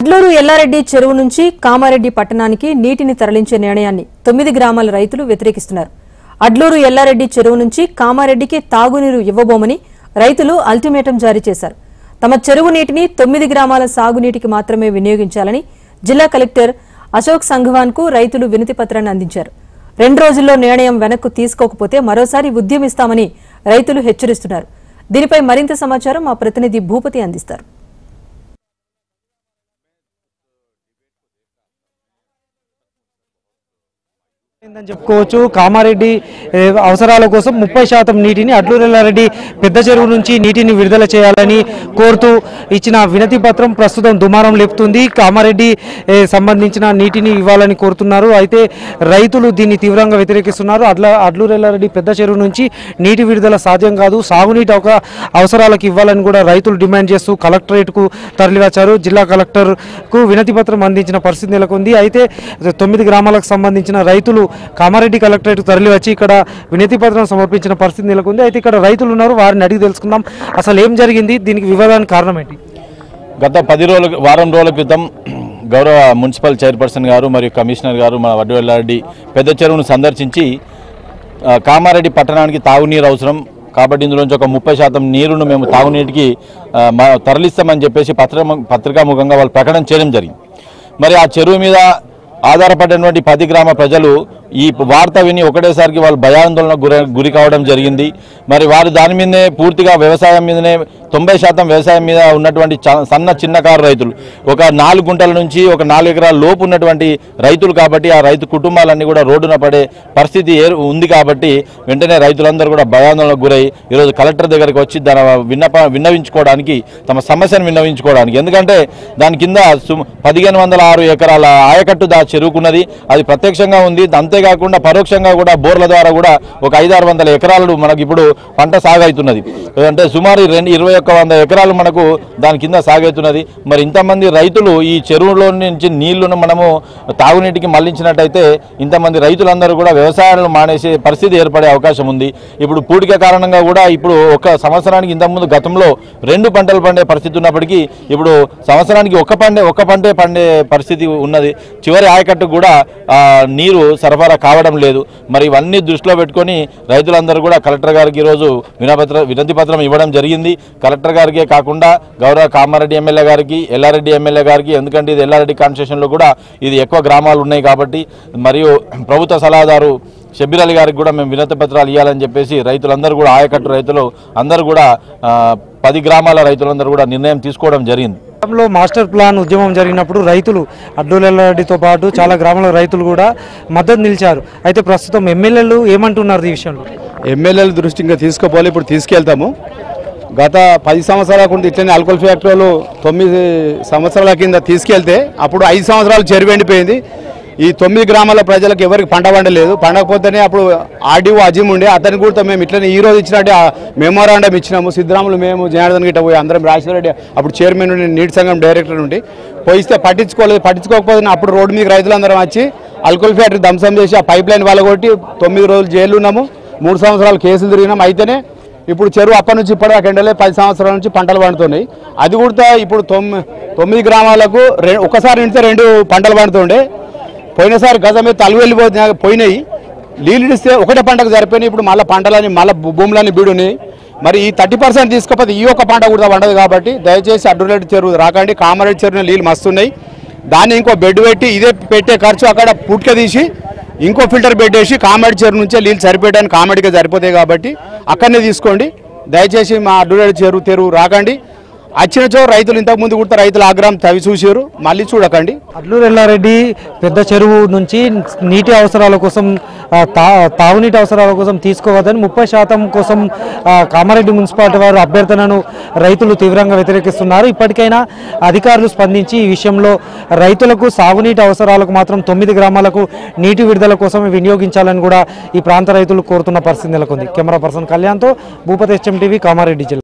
అడ్లూరు ఎల్లారెడ్డి చెరువు నుంచి కామారెడ్డి పట్టణానికి నీటిని తరలించే నిర్ణయాన్ని 9 గ్రామాల రైతులు వ్యతిరేకిస్తున్నారు. అడ్లూరు ఎల్లారెడ్డి చెరువు నుంచి కామారెడ్డికి తాగునీరు ఇవ్వబోమని రైతులు అల్టిమేటం జారీ చేశారు. తమ చెరువు నీటిని 9 గ్రామాల సాగునీటికి మాత్రమే వినియోగించాలని జిల్లా కలెక్టర్ అశోక్ సంఘవాన్ కు రైతులు వినతి పత్రాన్ని అందించారు. 2 రోజుల్లో నిర్ణయం వెనక్కు తీసుకోకపోతే మరోసారి ఉద్యమిస్తామని రైతులు హెచ్చరిస్తున్నారు. దీనిపై మరింత సమాచారం మా ప్రతినిధి భూపతి అందిస్తారు. చెప్పుకోవచ్చు. కామారెడ్డి అవసరాల కోసం 30% నీటిని అడ్లూరు ఎల్లారెడ్డి పెద్ద చెరువు నుంచి నీటిని విడుదల చేయాలని కోరుతూ ఇచ్చిన వినతి పత్రం ప్రస్తుతం దుమారం లేపుతుంది. కామారెడ్డి సంబంధించిన నీటిని ఇవ్వాలని కోరుతున్నారు. అయితే రైతులు దీన్ని తీవ్రంగా వ్యతిరేకిస్తున్నారు. అడ్లూరు ఎల్లారెడ్డి పెద్ద చెరువు నుంచి నీటి విడుదల సాధ్యం కాదు, సాగునీటి అవసరాలకు ఇవ్వాలని కూడా రైతులు డిమాండ్ చేస్తూ కలెక్టరేట్కు తరలివచ్చారు. జిల్లా కలెక్టర్కు వినతి పత్రం అందించిన పరిస్థితి నెలకొంది. అయితే 9 గ్రామాలకు సంబంధించిన రైతులు కామారెడ్డి కలెక్టరేట్ తరలి వచ్చి ఇక్కడ వినతి పత్రం సమర్పించిన పరిస్థితి నెలకొంది. అయితే ఇక్కడ రైతులు ఉన్నారు, వారిని అడిగి తెలుసుకుందాం అసలు ఏం జరిగింది, దీనికి వివాదానికి కారణం ఏంటి. గత వారం రోజుల క్రితం గౌరవ మున్సిపల్ చైర్పర్సన్ గారు మరియు కమిషనర్ గారు మన అడ్లూరు ఎల్లారెడ్డి పెద్ద చెరువును సందర్శించి కామారెడ్డి పట్టణానికి తాగునీరు అవసరం కాబట్టి ఇందులోంచి ఒక 30% నీరును మేము తాగునీటికి తరలిస్తామని చెప్పేసి పత్రికాముఖంగా వాళ్ళు ప్రకటన చేయడం జరిగింది. మరి ఆ చెరువు మీద ఆధారపడినటువంటి 10 గ్రామ ప్రజలు ఈ వార్త విని ఒకటేసారికి వాళ్ళు భయాందోళనకు గురి కావడం జరిగింది. మరి వారు దాని మీదనే పూర్తిగా వ్యవసాయం మీదనే 90% వ్యవసాయం మీద ఉన్నటువంటి చిన్నకారు రైతులు, ఒక 4 గుంటల నుంచి ఒక 4 ఎకరాల లోపు ఉన్నటువంటి రైతులు కాబట్టి ఆ రైతు కుటుంబాలన్నీ కూడా రోడ్డున పడే పరిస్థితి ఉంది. కాబట్టి వెంటనే రైతులందరూ కూడా భయాందోళనకు గురై ఈరోజు కలెక్టర్ దగ్గరికి వచ్చి దాని విన్నవించుకోవడానికి, తమ సమస్యను విన్నవించుకోవడానికి, ఎందుకంటే దాని కింద 1506 ఎకరాల ఆయకట్టు చెరువుకున్నది, అది ప్రత్యక్షంగా ఉంది. అంతేకాకుండా పరోక్షంగా కూడా బోర్ల ద్వారా కూడా ఒక 500-600 ఎకరాలు మనకు ఇప్పుడు పంట సాగవుతున్నది. అంటే సుమారు 2100 ఎకరాలు మనకు దాని కింద సాగవుతున్నది. మరి ఇంతమంది రైతులు ఈ చెరువులో నుంచి నీళ్లను మనము తాగునీటికి మళ్లించినట్టయితే ఇంతమంది రైతులందరూ కూడా వ్యవసాయాలను మానేసే పరిస్థితి ఏర్పడే అవకాశం ఉంది. ఇప్పుడు పూడిక కారణంగా కూడా ఇప్పుడు ఒక సంవత్సరానికి ఇంతకుముందు గతంలో 2 పంటలు పండే పరిస్థితి ఉన్నప్పటికీ ఇప్పుడు సంవత్సరానికి ఒక పంటే పండే పరిస్థితి ఉన్నది. చివరి ఆయకట్టు కూడా నీరు సరఫరా కావడం లేదు. మరి ఇవన్నీ దృష్టిలో పెట్టుకొని రైతులందరూ కూడా కలెక్టర్ గారికి ఈరోజు వినతి పత్రం ఇవ్వడం జరిగింది. కలెక్టర్ గారికే కాకుండా గౌరవ కామారెడ్డి ఎమ్మెల్యే గారికి, ఎల్లారెడ్డి ఎమ్మెల్యే గారికి, ఎందుకంటే ఇది ఎల్లారెడ్డి కాన్స్టిట్యూషన్లో కూడా ఇది ఎక్కువ గ్రామాలు ఉన్నాయి కాబట్టి, మరియు ప్రభుత్వ సలహాదారు షబ్బీర్ అలీ గారికి కూడా మేము వినతి పత్రాలు ఇవ్వాలని చెప్పేసి రైతులందరూ కూడా, ఆయకట్టు రైతులు అందరూ కూడా 10 గ్రామాల రైతులందరూ కూడా నిర్ణయం తీసుకోవడం జరిగింది. మాస్టర్ ప్లాన్ ఉద్యమం జరిగినప్పుడు రైతులు అడ్లూరు ఎల్లారెడ్డితో పాటు చాలా గ్రామాల రైతులు కూడా మద్దతు నిలిచారు. అయితే ప్రస్తుతం ఎమ్మెల్యేలు ఏమంటున్నారు ఈ విషయంలో? ఎమ్మెల్యేల దృష్టి ఇంకా తీసుకోపోవాలి, ఇప్పుడు తీసుకెళ్తాము. గత 10 సంవత్సరాల కింద ఇట్లనే ఆల్కహాల్ ఫ్యాక్టరీలో 9 సంవత్సరాల కింద తీసుకెళ్తే అప్పుడు 5 సంవత్సరాలు చెరువు ఎండిపోయింది. ఈ 9 గ్రామాల ప్రజలకు ఎవరికి పంట పండలేదు. పండకపోతేనే అప్పుడు ఆర్డీఓ అజీమ్ ఉండే, అతనికి కూడా మేము ఇట్లనే ఈ రోజు ఇచ్చినట్టే మెమోరాండం ఇచ్చినాము. సిద్ధరాములు, మేము జనార్దన్ గిట్ట పోయి అందరం, రాజశేఖరరెడ్డి అప్పుడు చైర్మన్ నుండి, నీటి సంఘం డైరెక్టర్ నుండి పోయిస్తే పట్టించుకోకపోతే అప్పుడు రోడ్డు మీద రైతులందరం వచ్చి ఆల్కహాల్ ఫ్యాక్టరీ ధ్వంసం చేసి ఆ పైప్ లైన్ వాళ్ళగొట్టి 9 రోజులు జైలు ఉన్నాము. 3 సంవత్సరాలు కేసులు తిరిగినాము. అయితేనే ఇప్పుడు చెరువు అప్పటి నుంచి ఇప్పటిదాకా ఎండలే 10 సంవత్సరాల నుంచి పంటలు పండుతున్నాయి. అది కూడా ఇప్పుడు 9 గ్రామాలకు ఒకసారి నిండితే 2 పంటలు పండుతుండే. పోయినసారి గజ మీద తలుగు పోయినాయి, నీళ్ళు ఇస్తే ఒకటే పంటకు సరిపోయినాయి. ఇప్పుడు మళ్ళీ పంటలని మళ్ళీ భూములని బీడున్నాయి. మరి ఈ 30% తీసుకోకపోతే ఈ ఒక్క పంట కూడా పండదు. కాబట్టి దయచేసి అడ్లూరు చెరువు రాకండి. కామారెడ్డి చెరువులో నీళ్ళు మస్తున్నాయి. దాన్ని ఇంకో బెడ్ పెట్టి ఇదే పెట్టే ఖర్చు అక్కడ పుట్క తీసి ఇంకో ఫిల్టర్ పెట్టేసి కామారెడ్డి చెరువు నుంచే నీళ్ళు సరిపోయడానికి కామారెడ్డిగా సరిపోతాయి. కాబట్టి అక్కడనే తీసుకోండి. దయచేసి మా అడ్లూరు చెరువు రాకండి. వచ్చినచో రైతులు ఇంతకు ముందు కూడా రైతుల ఆగ్రహం తవి చూసారు, మళ్ళీ చూడకండి. అడ్లూరు ఎల్లారెడ్డి పెద్ద చెరువు నుంచి నీటి అవసరాల కోసం, తాగునీటి అవసరాల కోసం తీసుకోవద్దని 30% కోసం కామారెడ్డి మున్సిపాలిటీ వారు అభ్యర్థనను రైతులు తీవ్రంగా వ్యతిరేకిస్తున్నారు. ఇప్పటికైనా అధికారులు స్పందించి ఈ విషయంలో రైతులకు సాగునీటి అవసరాలకు మాత్రం 9 గ్రామాలకు నీటి విడుదల కోసమే వినియోగించాలని కూడా ఈ ప్రాంత రైతులు కోరుతున్న పరిస్థితి నెలకొంది. కెమెరా పర్సన్ కళ్యాణ్తో భూపతి HM TV, కామారెడ్డి జిల్లా.